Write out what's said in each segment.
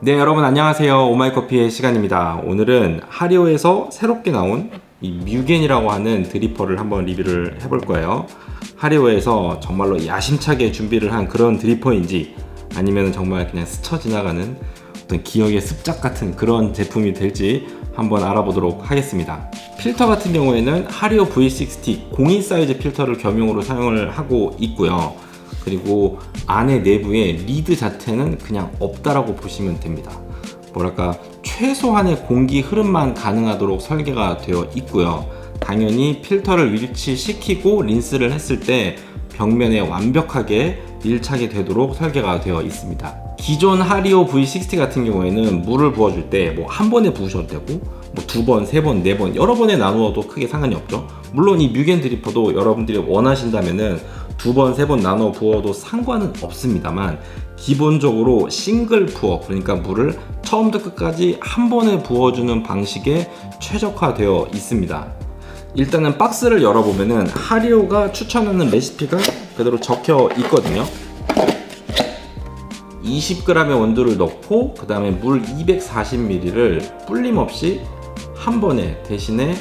네, 여러분 안녕하세요. 오마이커피의 시간입니다. 오늘은 하리오에서 새롭게 나온 이 뮤겐이라고 하는 드리퍼를 한번 리뷰를 해볼 거예요. 하리오에서 정말로 야심차게 준비를 한 그런 드리퍼인지 아니면 정말 그냥 스쳐 지나가는 어떤 기억의 습작 같은 그런 제품이 될지 한번 알아보도록 하겠습니다. 필터 같은 경우에는 하리오 V60 공인 사이즈 필터를 겸용으로 사용을 하고 있고요. 그리고 안에 내부에 리드 자체는 그냥 없다라고 보시면 됩니다. 뭐랄까 최소한의 공기 흐름만 가능하도록 설계가 되어 있고요. 당연히 필터를 위치시키고 린스를 했을 때 벽면에 완벽하게 밀착이 되도록 설계가 되어 있습니다. 기존 하리오 V60 같은 경우에는 물을 부어줄 때 뭐 한 번에 부으셔도 되고 뭐 두 번, 세 번, 네 번 여러 번에 나누어도 크게 상관이 없죠. 물론 이 뮤겐 드리퍼도 여러분들이 원하신다면은 두 번, 세 번 나눠 부어도 상관은 없습니다만 기본적으로 싱글 부어, 그러니까 물을 처음부터 끝까지 한 번에 부어주는 방식에 최적화되어 있습니다. 일단은 박스를 열어보면은 하리오가 추천하는 레시피가 그대로 적혀 있거든요. 20g의 원두를 넣고 그 다음에 물 240ml를 불림 없이 한 번에 대신에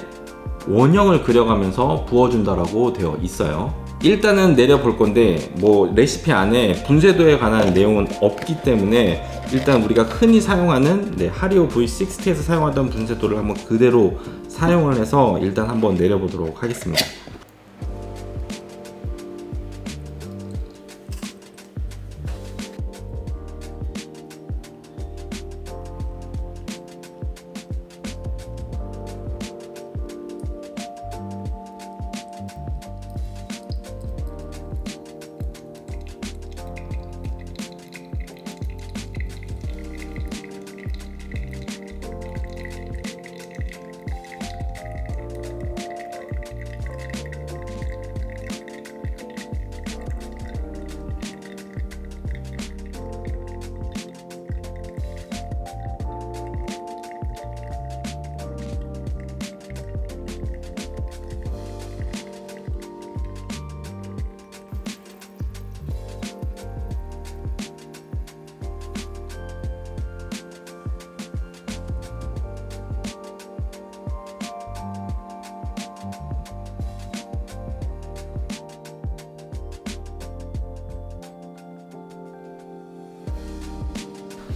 원형을 그려가면서 부어준다라고 되어 있어요. 일단은 내려볼 건데 뭐 레시피 안에 분쇄도에 관한 내용은 없기 때문에 일단 우리가 흔히 사용하는 하리오 V60에서 사용하던 분쇄도를 한번 그대로 사용을 해서 일단 한번 내려보도록 하겠습니다.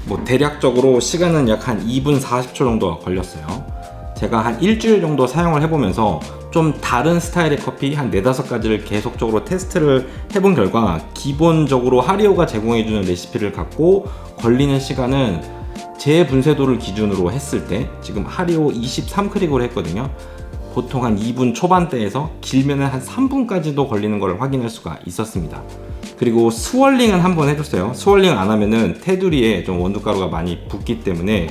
뭐 대략적으로 시간은 약 한 2분 40초 정도가 걸렸어요. 제가 한 일주일 정도 사용을 해보면서 좀 다른 스타일의 커피 한 4-5가지를 계속적으로 테스트를 해본 결과 기본적으로 하리오가 제공해주는 레시피를 갖고 걸리는 시간은 제 분쇄도를 기준으로 했을 때 지금 하리오 23크릭으로 했거든요. 보통 한 2분 초반대에서 길면 한 3분까지도 걸리는 걸 확인할 수가 있었습니다. 그리고 스월링은 한번 해줬어요. 스월링 안 하면은 테두리에 좀 원두가루가 많이 붙기 때문에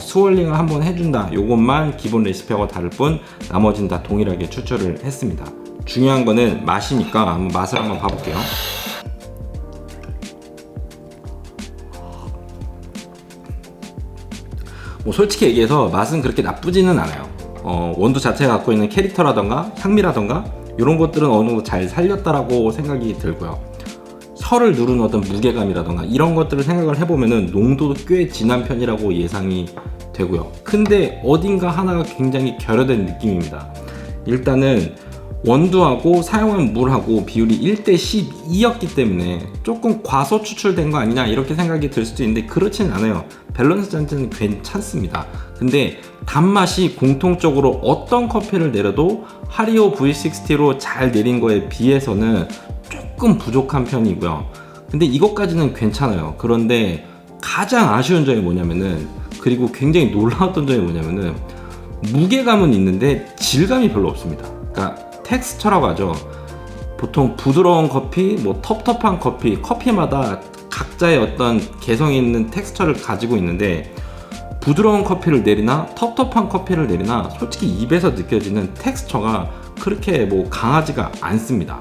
스월링을 한번 해준다, 요것만 기본 레시피하고 다를 뿐 나머지는 다 동일하게 추출을 했습니다. 중요한 거는 맛이니까 한번 맛을 한번 봐볼게요. 뭐 솔직히 얘기해서 맛은 그렇게 나쁘지는 않아요. 원두 자체가 갖고 있는 캐릭터라던가 향미라던가 이런 것들은 어느 정도 잘 살렸다라고 생각이 들고요. 혀를 누르는 어떤 무게감이라던가 이런 것들을 생각을 해보면은 농도도 꽤 진한 편이라고 예상이 되고요. 근데 어딘가 하나가 굉장히 결여된 느낌입니다. 일단은 원두하고 사용한 물하고 비율이 1:12였기 때문에 조금 과소 추출된 거 아니냐 이렇게 생각이 들 수도 있는데 그렇지는 않아요. 밸런스 자체는 괜찮습니다. 근데 단맛이 공통적으로 어떤 커피를 내려도 하리오 V60로 잘 내린 거에 비해서는 조금 부족한 편이고요. 근데 이것까지는 괜찮아요. 그런데 가장 아쉬운 점이 뭐냐면은, 그리고 굉장히 놀라웠던 점이 뭐냐면은 무게감은 있는데 질감이 별로 없습니다. 그러니까 텍스처라고 하죠. 보통 부드러운 커피, 뭐 텁텁한 커피, 커피마다 각자의 어떤 개성이 있는 텍스처를 가지고 있는데 부드러운 커피를 내리나 텁텁한 커피를 내리나 솔직히 입에서 느껴지는 텍스처가 그렇게 뭐 강하지가 않습니다.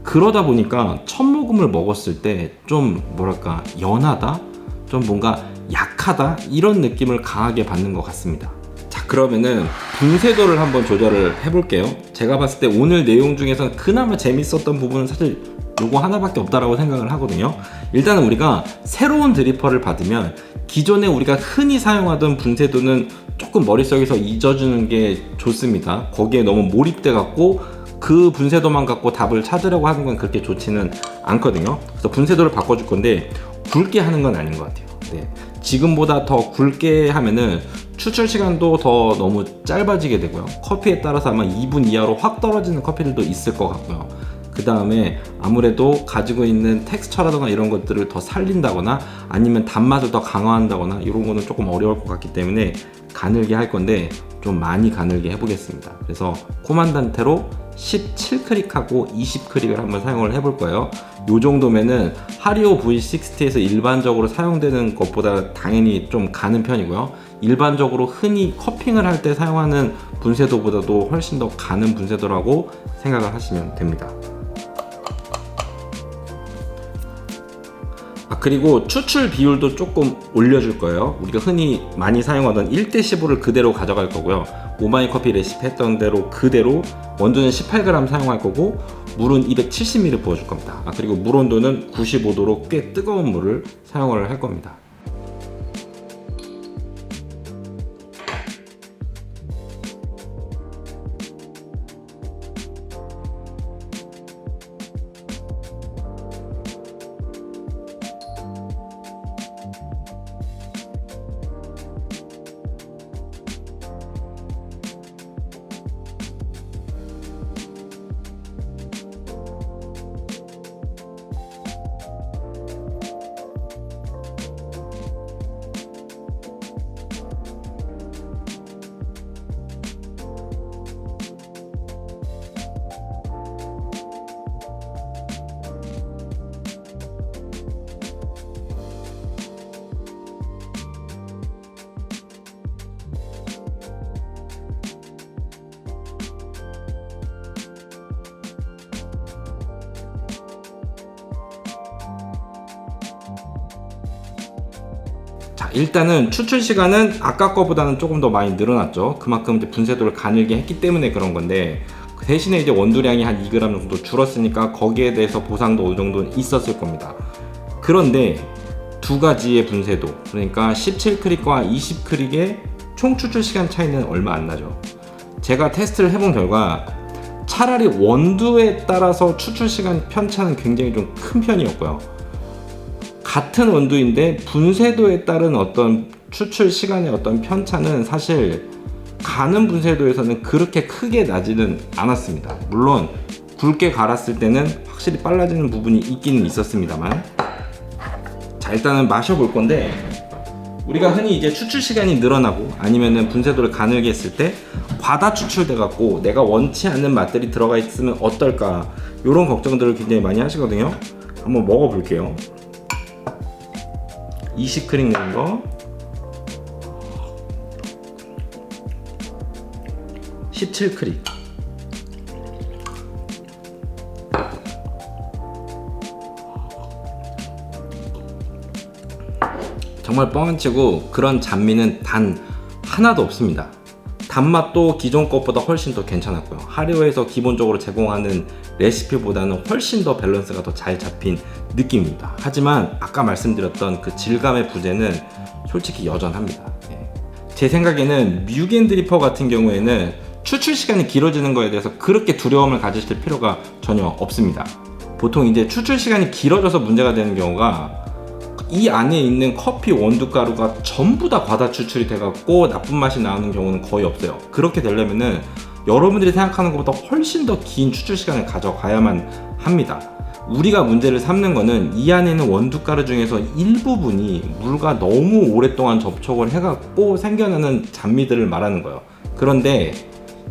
그러다 보니까 첫 모금을 먹었을 때 좀 뭐랄까 연하다? 좀 뭔가 약하다? 이런 느낌을 강하게 받는 것 같습니다. 자, 그러면은 분쇄도를 한번 조절을 해볼게요. 제가 봤을 때 오늘 내용 중에서 그나마 재밌었던 부분은 사실 요거 하나밖에 없다라고 생각을 하거든요. 일단은 우리가 새로운 드리퍼를 받으면 기존에 우리가 흔히 사용하던 분쇄도는 조금 머릿속에서 잊어주는 게 좋습니다. 거기에 너무 몰입돼 갖고 그 분쇄도만 갖고 답을 찾으려고 하는 건 그렇게 좋지는 않거든요. 그래서 분쇄도를 바꿔줄 건데 굵게 하는 건 아닌 것 같아요. 네. 지금보다 더 굵게 하면은 추출 시간도 더 너무 짧아지게 되고요. 커피에 따라서 아마 2분 이하로 확 떨어지는 커피들도 있을 것 같고요. 그 다음에 아무래도 가지고 있는 텍스처라던가 이런 것들을 더 살린다거나 아니면 단맛을 더 강화한다거나 이런 거는 조금 어려울 것 같기 때문에 가늘게 할 건데 좀 많이 가늘게 해보겠습니다. 그래서 코만단테로 17크릭하고 20크릭을 한번 사용을 해볼 거예요. 요 정도면은 하리오 V60에서 일반적으로 사용되는 것보다 당연히 좀 가는 편이고요. 일반적으로 흔히 커핑을 할 때 사용하는 분쇄도보다도 훨씬 더 가는 분쇄도라고 생각을 하시면 됩니다. 그리고 추출 비율도 조금 올려줄 거예요. 우리가 흔히 많이 사용하던 1대15를 그대로 가져갈 거고요. 오마이 커피 레시피 했던 대로 그대로 원두는 18g 사용할 거고 물은 270ml 부어줄 겁니다. 그리고 물 온도는 95도로 꽤 뜨거운 물을 사용을 할 겁니다. 자, 일단은 추출 시간은 아까 거보다는 조금 더 많이 늘어났죠. 그만큼 이제 분쇄도를 가늘게 했기 때문에 그런 건데 대신에 이제 원두량이 한 2g 정도 줄었으니까 거기에 대해서 보상도 어느 정도 있었을 겁니다. 그런데 두 가지의 분쇄도, 그러니까 17크릭과 20크릭의 총 추출 시간 차이는 얼마 안 나죠. 제가 테스트를 해본 결과 차라리 원두에 따라서 추출 시간 편차는 굉장히 좀 큰 편이었고요. 같은 원두인데 분쇄도에 따른 어떤 추출 시간의 어떤 편차는 사실 가는 분쇄도에서는 그렇게 크게 나지는 않았습니다. 물론 굵게 갈았을 때는 확실히 빨라지는 부분이 있기는 있었습니다만. 자, 일단은 마셔볼 건데 우리가 흔히 이제 추출 시간이 늘어나고 아니면은 분쇄도를 가늘게 했을 때 과다 추출돼 갖고 내가 원치 않는 맛들이 들어가 있으면 어떨까, 이런 걱정들을 굉장히 많이 하시거든요. 한번 먹어볼게요. 20크릭 넣은 거, 17크릭. 정말 뻥안치고 그런 잡미는 단 하나도 없습니다. 단맛도 기존 것보다 훨씬 더 괜찮았고요. 하리오에서 기본적으로 제공하는 레시피보다는 훨씬 더 밸런스가 더 잘 잡힌 느낌입니다. 하지만 아까 말씀드렸던 그 질감의 부재는 솔직히 여전합니다. 제 생각에는 뮤겐 드리퍼 같은 경우에는 추출 시간이 길어지는 거에 대해서 그렇게 두려움을 가지실 필요가 전혀 없습니다. 보통 이제 추출 시간이 길어져서 문제가 되는 경우가 이 안에 있는 커피 원두 가루가 전부 다 과다 추출이 돼갖고 나쁜 맛이 나는 경우는 거의 없어요. 그렇게 되려면은 여러분들이 생각하는 것보다 훨씬 더 긴 추출 시간을 가져가야만 합니다. 우리가 문제를 삼는 거는 이 안에 있는 원두 가루 중에서 일부분이 물과 너무 오랫동안 접촉을 해갖고 생겨나는 잡미들을 말하는 거예요. 그런데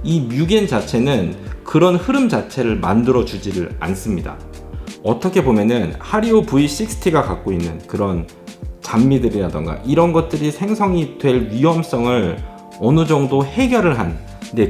이 뮤겐 자체는 그런 흐름 자체를 만들어 주지를 않습니다. 어떻게 보면은 하리오 V60가 갖고 있는 그런 잡미들이라던가 이런 것들이 생성이 될 위험성을 어느 정도 해결을 한,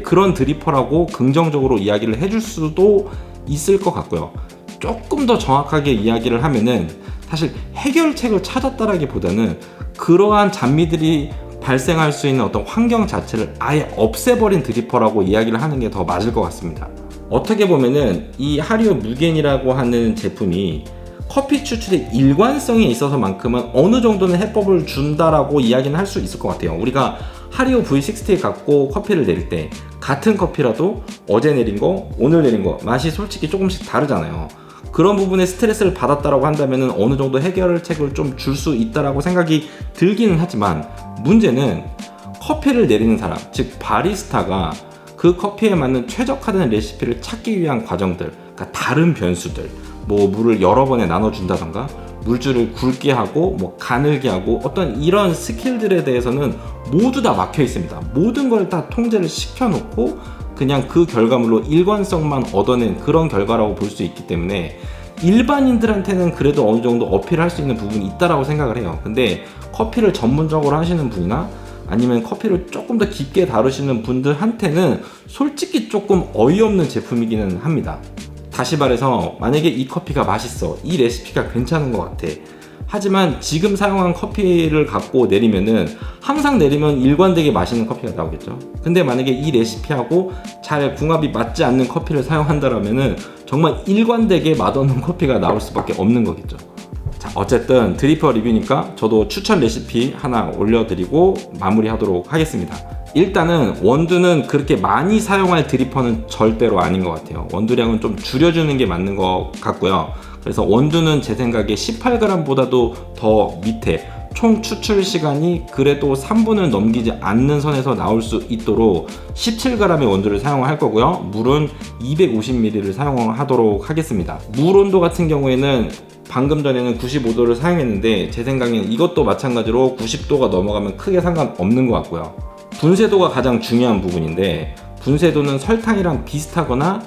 그런 드리퍼라고 긍정적으로 이야기를 해줄 수도 있을 것 같고요. 조금 더 정확하게 이야기를 하면은 사실 해결책을 찾았다라기보다는 그러한 잡미들이 발생할 수 있는 어떤 환경 자체를 아예 없애버린 드리퍼라고 이야기를 하는 게 더 맞을 것 같습니다. 어떻게 보면은 이 하리오 무겐이라고 하는 제품이 커피 추출의 일관성에 있어서만큼은 어느 정도는 해법을 준다라고 이야기는 할 수 있을 것 같아요. 우리가 하리오 V60 갖고 커피를 내릴 때 같은 커피라도 어제 내린 거, 오늘 내린 거 맛이 솔직히 조금씩 다르잖아요. 그런 부분에 스트레스를 받았다라고 한다면 어느 정도 해결책을 좀 줄 수 있다라고 생각이 들기는 하지만, 문제는 커피를 내리는 사람, 즉 바리스타가 그 커피에 맞는 최적화된 레시피를 찾기 위한 과정들, 그러니까 다른 변수들, 뭐 물을 여러 번에 나눠준다던가 물줄을 굵게 하고 뭐 가늘게 하고 어떤 이런 스킬들에 대해서는 모두 다 막혀 있습니다. 모든 걸 다 통제를 시켜놓고 그냥 그 결과물로 일관성만 얻어낸 그런 결과라고 볼 수 있기 때문에 일반인들한테는 그래도 어느 정도 어필할 수 있는 부분이 있다라고 생각을 해요. 근데 커피를 전문적으로 하시는 분이나 아니면 커피를 조금 더 깊게 다루시는 분들한테는 솔직히 조금 어이없는 제품이기는 합니다. 다시 말해서 만약에 이 커피가 맛있어, 이 레시피가 괜찮은 것 같아, 하지만 지금 사용한 커피를 갖고 내리면은 항상 내리면 일관되게 맛있는 커피가 나오겠죠. 근데 만약에 이 레시피하고 잘 궁합이 맞지 않는 커피를 사용한다면은 정말 일관되게 맛없는 커피가 나올 수밖에 없는 거겠죠. 자, 어쨌든 드리퍼 리뷰니까 저도 추천 레시피 하나 올려드리고 마무리하도록 하겠습니다. 일단은 원두는 그렇게 많이 사용할 드리퍼는 절대로 아닌 것 같아요. 원두량은 좀 줄여주는 게 맞는 것 같고요. 그래서 원두는 제 생각에 18g보다도 더 밑에, 총 추출 시간이 그래도 3분을 넘기지 않는 선에서 나올 수 있도록 17g의 원두를 사용할 거고요. 물은 250ml를 사용하도록 하겠습니다. 물 온도 같은 경우에는 방금 전에는 95도를 사용했는데 제 생각에는 이것도 마찬가지로 90도가 넘어가면 크게 상관없는 것 같고요. 분쇄도가 가장 중요한 부분인데, 분쇄도는 설탕이랑 비슷하거나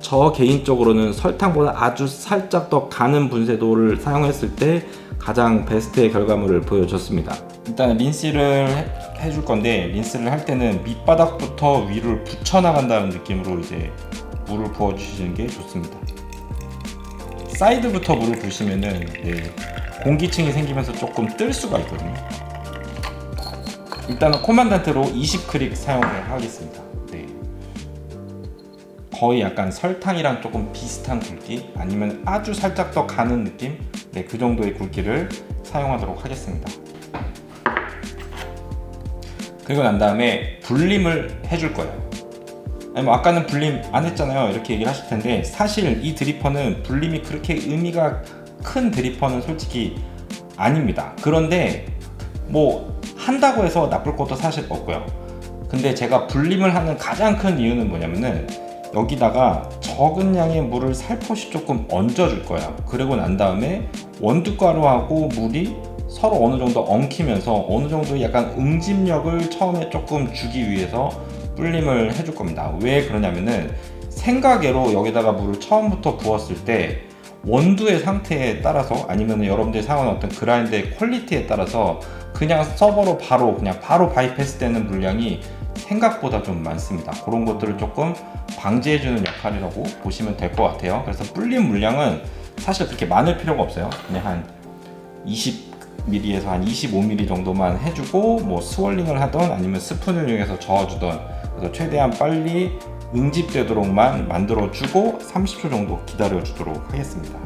저 개인적으로는 설탕보다 아주 살짝 더 가는 분쇄도를 사용했을 때 가장 베스트의 결과물을 보여줬습니다. 일단 린스를 해줄 건데, 린스를 할 때는 밑바닥부터 위를 붙여나간다는 느낌으로 이제 물을 부어주시는 게 좋습니다. 사이드부터 물을 부으시면은 공기층이 생기면서 조금 뜰 수가 있거든요. 일단은 코만단트로 20크릭 사용을 하겠습니다. 거의 약간 설탕이랑 조금 비슷한 굵기, 아니면 아주 살짝 더 가는 느낌, 그 정도의 굵기를 사용하도록 하겠습니다. 그리고 난 다음에 불림을 해줄 거예요. 아니 뭐 아까는 불림 안 했잖아요, 이렇게 얘기를 하실 텐데, 사실 이 드리퍼는 불림이 그렇게 의미가 큰 드리퍼는 솔직히 아닙니다. 그런데 뭐 한다고 해서 나쁠 것도 사실 없고요. 근데 제가 불림을 하는 가장 큰 이유는 뭐냐면은, 여기다가 적은 양의 물을 살포시 조금 얹어줄 거야. 그리고 난 다음에 원두가루하고 물이 서로 어느 정도 엉키면서 어느 정도 약간 응집력을 처음에 조금 주기 위해서 불림을 해줄 겁니다. 왜 그러냐면은, 생각외로 여기다가 물을 처음부터 부었을 때 원두의 상태에 따라서, 아니면 여러분들이 사용하는 어떤 그라인드의 퀄리티에 따라서 그냥 서버로 바로 바이패스 되는 물량이 생각보다 좀 많습니다. 그런 것들을 조금 방지해주는 역할이라고 보시면 될 것 같아요. 그래서 불린 물량은 사실 그렇게 많을 필요가 없어요. 그냥 한 20ml에서 한 25ml 정도만 해주고, 뭐 스월링을 하던 아니면 스푼을 이용해서 저어주던, 그래서 최대한 빨리 응집되도록만 만들어주고 30초 정도 기다려주도록 하겠습니다.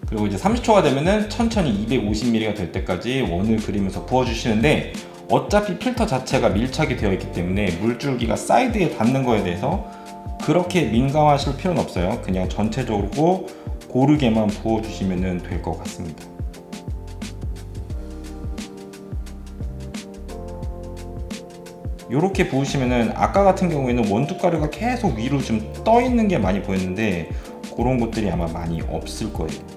그리고 이제 30초가 되면은 천천히 250ml가 될 때까지 원을 그리면서 부어주시는데, 어차피 필터 자체가 밀착이 되어 있기 때문에 물줄기가 사이드에 닿는 거에 대해서 그렇게 민감하실 필요는 없어요. 그냥 전체적으로 고르게만 부어주시면 될 것 같습니다. 이렇게 부으시면은, 아까 같은 경우에는 원두가루가 계속 위로 좀 떠 있는 게 많이 보였는데 그런 것들이 아마 많이 없을 거예요.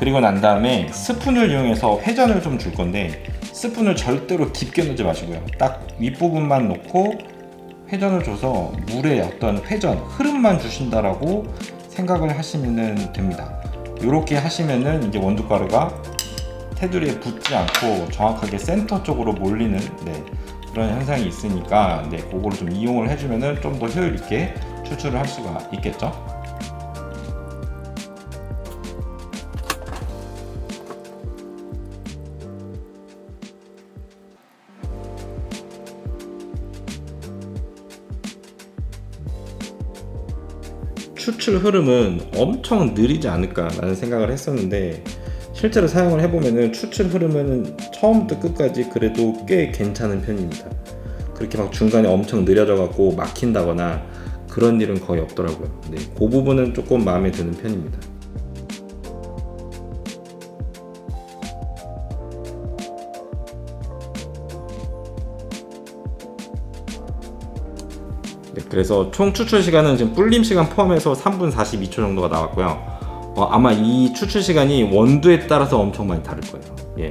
그리고 난 다음에 스푼을 이용해서 회전을 좀 줄 건데, 스푼을 절대로 깊게 넣지 마시고요. 딱 윗부분만 놓고 회전을 줘서 물의 어떤 회전, 흐름만 주신다라고 생각을 하시면 됩니다. 이렇게 하시면은 이제 원두가루가 테두리에 붙지 않고 정확하게 센터 쪽으로 몰리는 그런 현상이 있으니까 그거를 좀 이용을 해주면은 좀 더 효율 있게 추출을 할 수가 있겠죠. 추출 흐름은 엄청 느리지 않을까라는 생각을 했었는데, 실제로 사용을 해보면은 추출 흐름은 처음부터 끝까지 그래도 꽤 괜찮은 편입니다. 그렇게 막 중간에 엄청 느려져 갖고 막힌다거나 그런 일은 거의 없더라고요. 그 부분은 조금 마음에 드는 편입니다. 그래서 총 추출 시간은 지금 불림 시간 포함해서 3분 42초 정도가 나왔고요. 아마 이 추출 시간이 원두에 따라서 엄청 많이 다를 거예요.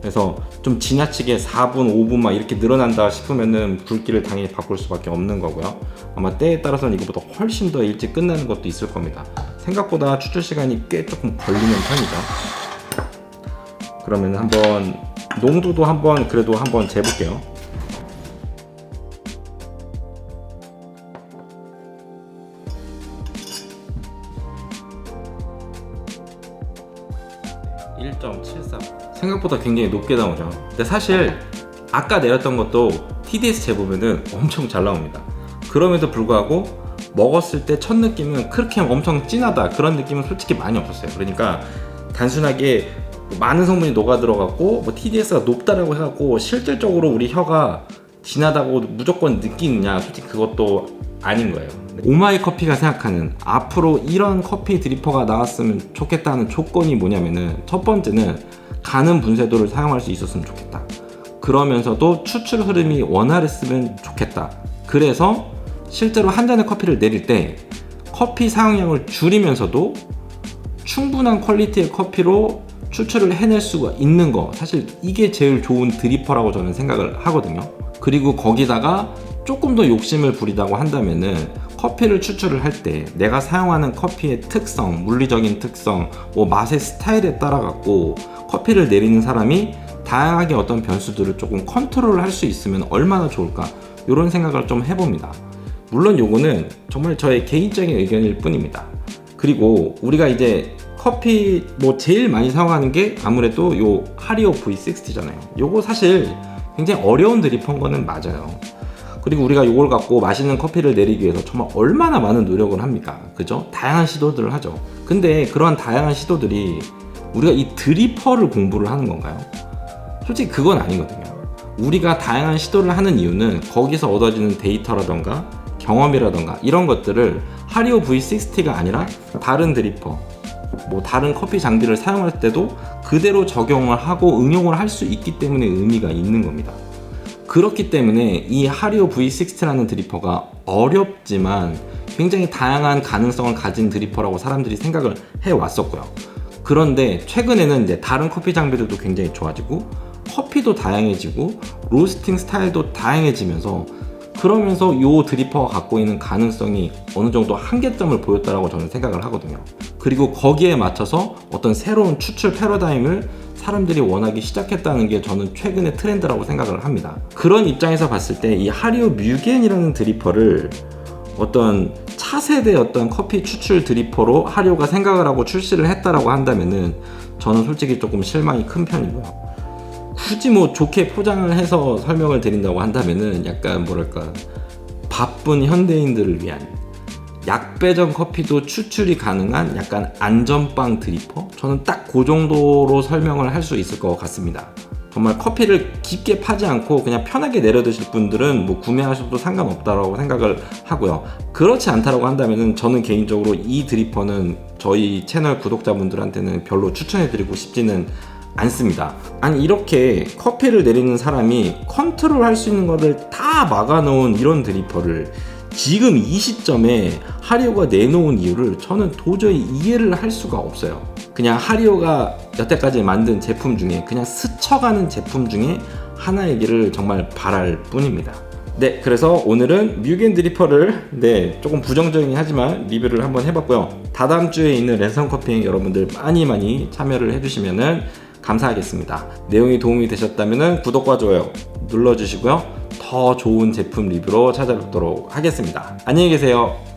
그래서 좀 지나치게 4분, 5분 막 이렇게 늘어난다 싶으면은 굵기를 당연히 바꿀 수밖에 없는 거고요. 아마 때에 따라서는 이것보다 훨씬 더 일찍 끝나는 것도 있을 겁니다. 생각보다 추출 시간이 꽤 조금 걸리는 편이죠. 그러면 한번 농도도 그래도 한번 재볼게요. 생각보다 굉장히 높게 나오죠. 근데 사실 아까 내렸던 것도 TDS 재보면은 엄청 잘 나옵니다. 그럼에도 불구하고 먹었을 때 첫 느낌은 그렇게 엄청 진하다 그런 느낌은 솔직히 많이 없었어요. 그러니까 단순하게 많은 성분이 녹아 들어갔고 TDS가 높다라고 해갖고 실질적으로 우리 혀가 진하다고 무조건 느끼느냐, 솔직히 그것도 아닌 거예요. 오마이 커피가 생각하는 앞으로 이런 커피 드리퍼가 나왔으면 좋겠다는 조건이 뭐냐면은, 첫 번째는 가는 분쇄도를 사용할 수 있었으면 좋겠다. 그러면서도 추출 흐름이 원활했으면 좋겠다. 그래서 실제로 한 잔의 커피를 내릴 때 커피 사용량을 줄이면서도 충분한 퀄리티의 커피로 추출을 해낼 수가 있는 거, 사실 이게 제일 좋은 드리퍼라고 저는 생각을 하거든요. 그리고 거기다가 조금 더 욕심을 부리다고 한다면은, 커피를 추출을 할 때 내가 사용하는 커피의 특성, 물리적인 특성, 맛의 스타일에 따라 갖고 커피를 내리는 사람이 다양하게 어떤 변수들을 조금 컨트롤을 할 수 있으면 얼마나 좋을까, 이런 생각을 좀 해봅니다. 물론 요거는 정말 저의 개인적인 의견일 뿐입니다. 그리고 우리가 이제 커피 제일 많이 사용하는 게 아무래도 요 하리오 V60잖아요. 요거 사실 굉장히 어려운 드리퍼인 거는 맞아요. 그리고 우리가 이걸 갖고 맛있는 커피를 내리기 위해서 정말 얼마나 많은 노력을 합니까? 그죠? 다양한 시도들을 하죠. 근데 그러한 다양한 시도들이 우리가 이 드리퍼를 공부를 하는 건가요? 솔직히 그건 아니거든요. 우리가 다양한 시도를 하는 이유는 거기서 얻어지는 데이터라던가 경험이라던가 이런 것들을 하리오 V60가 아니라 다른 드리퍼, 다른 커피 장비를 사용할 때도 그대로 적용을 하고 응용을 할 수 있기 때문에 의미가 있는 겁니다. 그렇기 때문에 이 하리오 V60라는 드리퍼가 어렵지만 굉장히 다양한 가능성을 가진 드리퍼라고 사람들이 생각을 해왔었고요. 그런데 최근에는 이제 다른 커피 장비들도 굉장히 좋아지고 커피도 다양해지고 로스팅 스타일도 다양해지면서, 그러면서 이 드리퍼가 갖고 있는 가능성이 어느 정도 한계점을 보였다라고 저는 생각을 하거든요. 그리고 거기에 맞춰서 어떤 새로운 추출 패러다임을 사람들이 원하기 시작했다는 게 저는 최근의 트렌드라고 생각을 합니다. 그런 입장에서 봤을 때 이 하리오 뮤겐이라는 드리퍼를 어떤 차세대 어떤 커피 추출 드리퍼로 하리오가 생각을 하고 출시를 했다라고 한다면은 저는 솔직히 조금 실망이 큰 편이고요. 굳이 좋게 포장을 해서 설명을 드린다고 한다면은 약간 바쁜 현대인들을 위한 약배전 커피도 추출이 가능한 약간 안전빵 드리퍼? 저는 딱 그 정도로 설명을 할 수 있을 것 같습니다. 정말 커피를 깊게 파지 않고 그냥 편하게 내려 드실 분들은 구매하셔도 상관없다라고 생각을 하고요. 그렇지 않다라고 한다면은 저는 개인적으로 이 드리퍼는 저희 채널 구독자분들한테는 별로 추천해드리고 싶지는 않습니다. 아니, 이렇게 커피를 내리는 사람이 컨트롤 할 수 있는 것을 다 막아놓은 이런 드리퍼를 지금 이 시점에 하리오가 내놓은 이유를 저는 도저히 이해를 할 수가 없어요. 그냥 하리오가 여태까지 만든 제품 중에 그냥 스쳐가는 제품 중에 하나이기를 정말 바랄 뿐입니다. 네, 그래서 오늘은 뮤겐 드리퍼를 조금 부정적이긴 하지만 리뷰를 한번 해봤고요. 다다음 주에 있는 랜선 커피행 여러분들 많이 참여를 해주시면 감사하겠습니다. 내용이 도움이 되셨다면 구독과 좋아요 눌러주시고요. 더 좋은 제품 리뷰로 찾아뵙도록 하겠습니다. 안녕히 계세요.